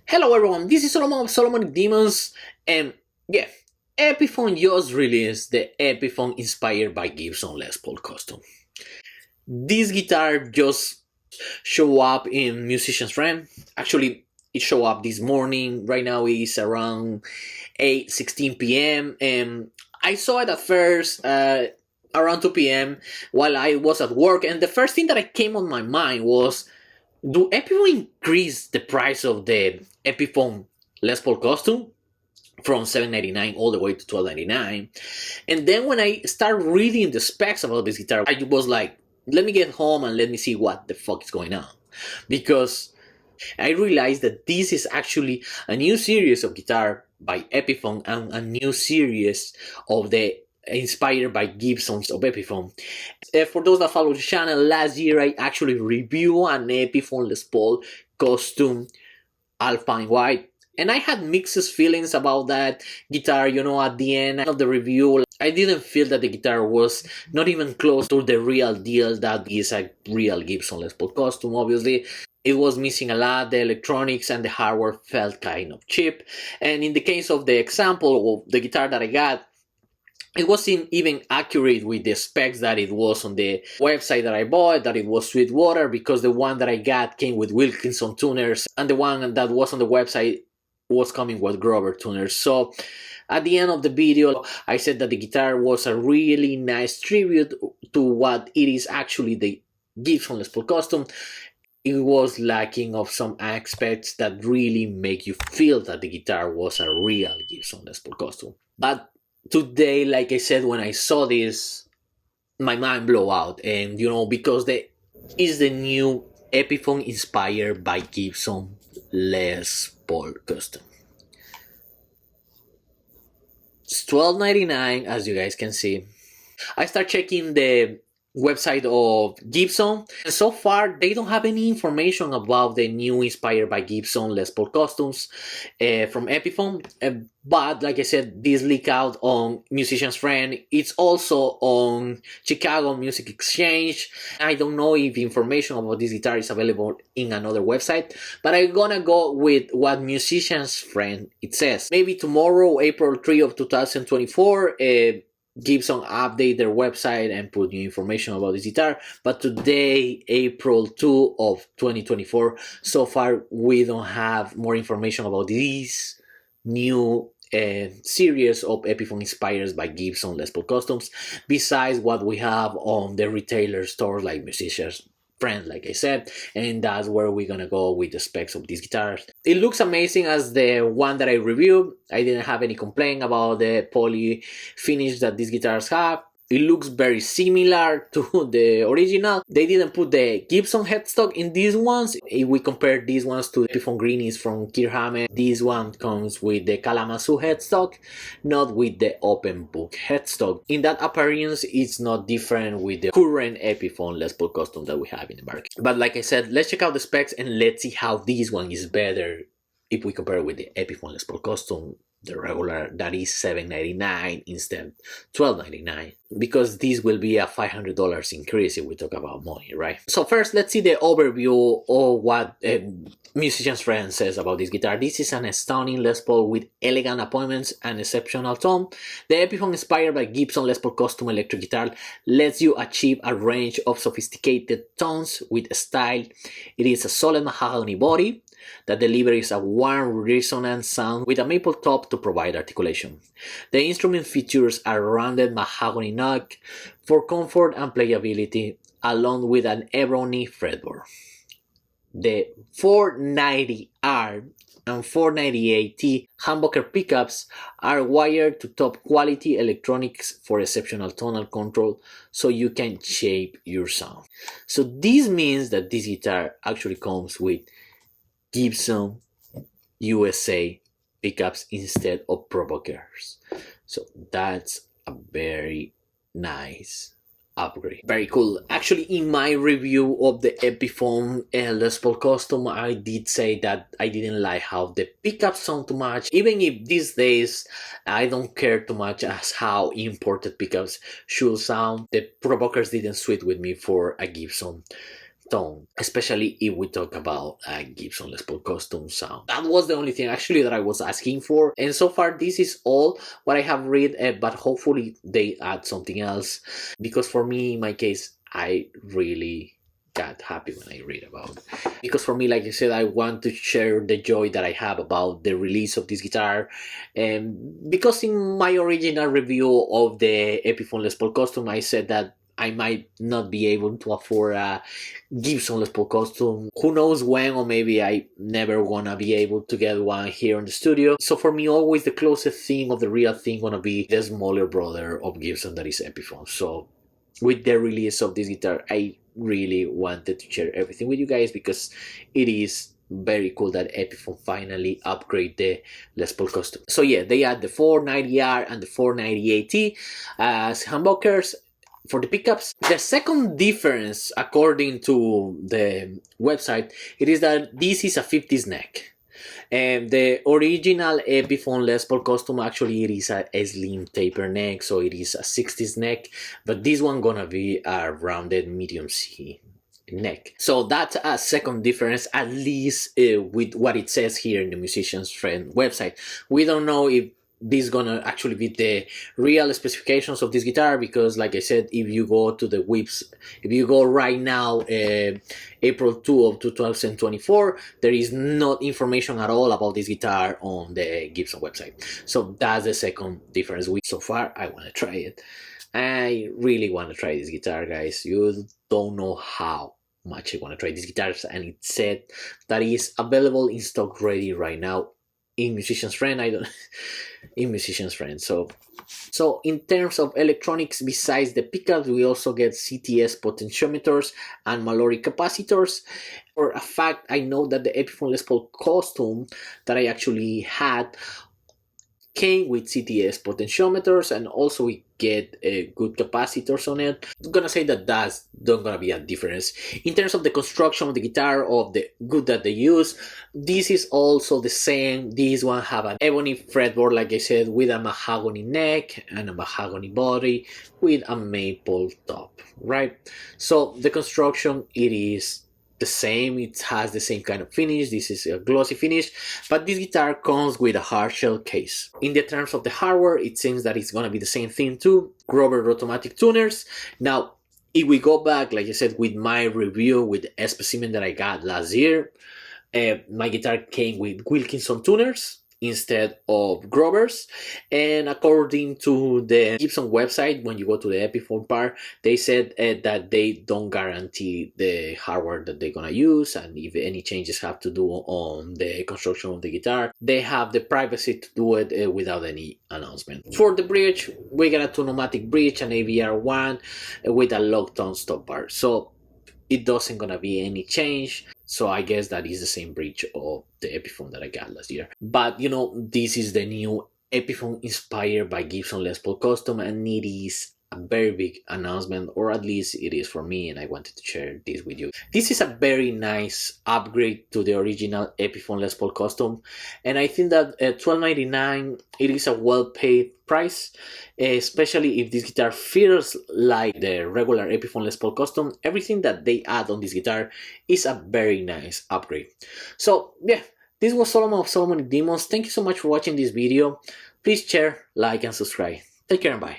Hello everyone, this is Solomon of Solomonic Demons, and yeah, Epiphone just released the Epiphone inspired by Gibson Les Paul Custom. This guitar just show up in Musician's Friend. Actually, it showed up this morning. Right now it's around 8:16 p.m. and I saw it at first around 2 p.m. while I was at work, and the first thing that I came on my mind was, do Epiphone increase the price of the Epiphone Les Paul Custom from $7.99 all the way to $12.99? And then when I start reading the specs about this guitar, I was like, let me get home and let me see what the fuck is going on. Because I realized that this is actually a new series of guitar by Epiphone and a new series of the inspired by Gibsons of Epiphone. For those that follow the channel, last year I actually reviewed an Epiphone Les Paul Custom Alpine White, and I had mixed feelings about that guitar. At the end of the review, I didn't feel that the guitar was not even close to the real deal that is a real Gibson Les Paul Custom. Obviously, it was missing a lot. The electronics and the hardware felt kind of cheap, and in the case of the example of the guitar that I got, it wasn't even accurate with the specs that it was on the website that I bought, that it was Sweetwater, because the one that I got came with Wilkinson tuners, and the one that was on the website was coming with Grover tuners. So at the end of the video, I said that the guitar was a really nice tribute to what it is actually the Gibson Les Paul Custom. It was lacking of some aspects that really make you feel that the guitar was a real Gibson Les Paul Custom. But today, like I said, when I saw this, my mind blew out. And because is the new Epiphone inspired by Gibson Les Paul Custom. It's $12.99, as you guys can see. I start checking the website of Gibson, and so far they don't have any information about the new inspired by Gibson Les Paul Customs from Epiphone. But like I said, this leak out on Musician's Friend. It's also on Chicago Music Exchange. I don't know if information about this guitar is available in another website, but I'm gonna go with what Musician's Friend it says. Maybe tomorrow, April 3 of 2024, Gibson update their website and put new information about this guitar. But today, April 2 of 2024, so far we don't have more information about this new series of Epiphone inspired by Gibson Les Paul Customs, besides what we have on the retailer stores like Musician's Friend, like I said, and that's where we're gonna go with the specs of these guitars. It looks amazing as the one that I reviewed. I didn't have any complaint about the poly finish that these guitars have. It looks very similar to the original. They didn't put the Gibson headstock in these ones. If we compare these ones to the Epiphone Greenies from Kirkhammer, this one comes with the Kalamazoo headstock, not with the open book headstock. In that appearance, it's not different with the current Epiphone Les Paul Custom that we have in the market. But like I said, let's check out the specs and let's see how this one is better if we compare with the Epiphone Les Paul Custom, the regular, that is $7.99 instead $12.99, because this will be a $500 increase if we talk about money, right? So first, let's see the overview of what Musician's Friend says about this guitar. This is an stunning Les Paul with elegant appointments and exceptional tone. The Epiphone inspired by Gibson Les Paul Custom electric guitar lets you achieve a range of sophisticated tones with style. It is a solid mahogany body that delivers a warm, resonant sound with a maple top to provide articulation. The instrument features a rounded mahogany neck for comfort and playability, along with an ebony fretboard. The 490R and 498T humbucker pickups are wired to top quality electronics for exceptional tonal control, so you can shape your sound. So this means that this guitar actually comes with Gibson USA pickups instead of provokers. So that's a very nice upgrade. Very cool. Actually, in my review of the Epiphone Les Paul Custom, I did say that I didn't like how the pickups sound too much. Even if these days I don't care too much as how imported pickups should sound, the provokers didn't suit with me for a Gibson tone, especially if we talk about Gibson Les Paul Custom sound. That was the only thing actually that I was asking for, and so far this is all what I have read, but hopefully they add something else, because for me, in my case, I really got happy when I read about it. Because for me, like I said, I want to share the joy that I have about the release of this guitar, and because in my original review of the Epiphone Les Paul Custom, I said that I might not be able to afford a Gibson Les Paul Custom. Who knows when, or maybe I never gonna be able to get one here in the studio. So for me, always the closest thing of the real thing gonna be the smaller brother of Gibson, that is Epiphone. So with the release of this guitar, I really wanted to share everything with you guys, because it is very cool that Epiphone finally upgrade the Les Paul Custom. So yeah, they add the 490R and the 490AT as humbuckers for the pickups. The second difference, according to the website, it is that this is a 50s neck. And the original Epiphone Les Paul Custom, actually it is a slim taper neck, so it is a 60s neck, but this one gonna be a rounded medium C neck. So that's a second difference, at least with what it says here in the Musician's Friend website. We don't know if this is gonna actually be the real specifications of this guitar, because like I said, if you go to the whips, if you go right now, April 2 of 2024, there is no information at all about this guitar on the Gibson website. So that's the second difference. So far, I want to try it. I really want to try this guitar, guys. You don't know how much I want to try these guitars, and it said that is available in stock ready right now in Musician's Friend. I don't in Musician's Friend. So in terms of electronics, besides the pickups, we also get CTS potentiometers and Mallory capacitors. For a fact, I know that the Epiphone Les Paul Custom that I actually had came with CTS potentiometers, and also we get good capacitors on it. I'm gonna say that that's not gonna be a difference. In terms of the construction of the guitar, of the wood that they use, this is also the same. This one have an ebony fretboard, like I said, with a mahogany neck and a mahogany body with a maple top, right? So the construction, it is the same. It has the same kind of finish. This is a glossy finish, but this guitar comes with a hard shell case. In the terms of the hardware, it seems that it's gonna be the same thing too. Grover automatic tuners. Now, if we go back, like I said, with my review with the specimen that I got last year, my guitar came with Wilkinson tuners instead of Grovers, and according to the Gibson website, when you go to the Epiphone part, they said that they don't guarantee the hardware that they're gonna use, and if any changes have to do on the construction of the guitar, they have the privacy to do it without any announcement. For the bridge, we got a two pneumatic bridge, an AVR1 with a locked on stop bar, so it doesn't gonna be any change. So I guess that is the same bridge of the Epiphone that I got last year. But you know, this is the new Epiphone inspired by Gibson Les Paul Custom, and it is a very big announcement, or at least it is for me, and I wanted to share this with you. This is a very nice upgrade to the original Epiphone Les Paul Custom, and I think that at $12.99 it is a well-paid price, especially if this guitar feels like the regular Epiphone Les Paul Custom. Everything that they add on this guitar is a very nice upgrade. So yeah, this was Solomon of Solomon Demons. Thank you so much for watching this video. Please share, like, and subscribe. Take care and bye.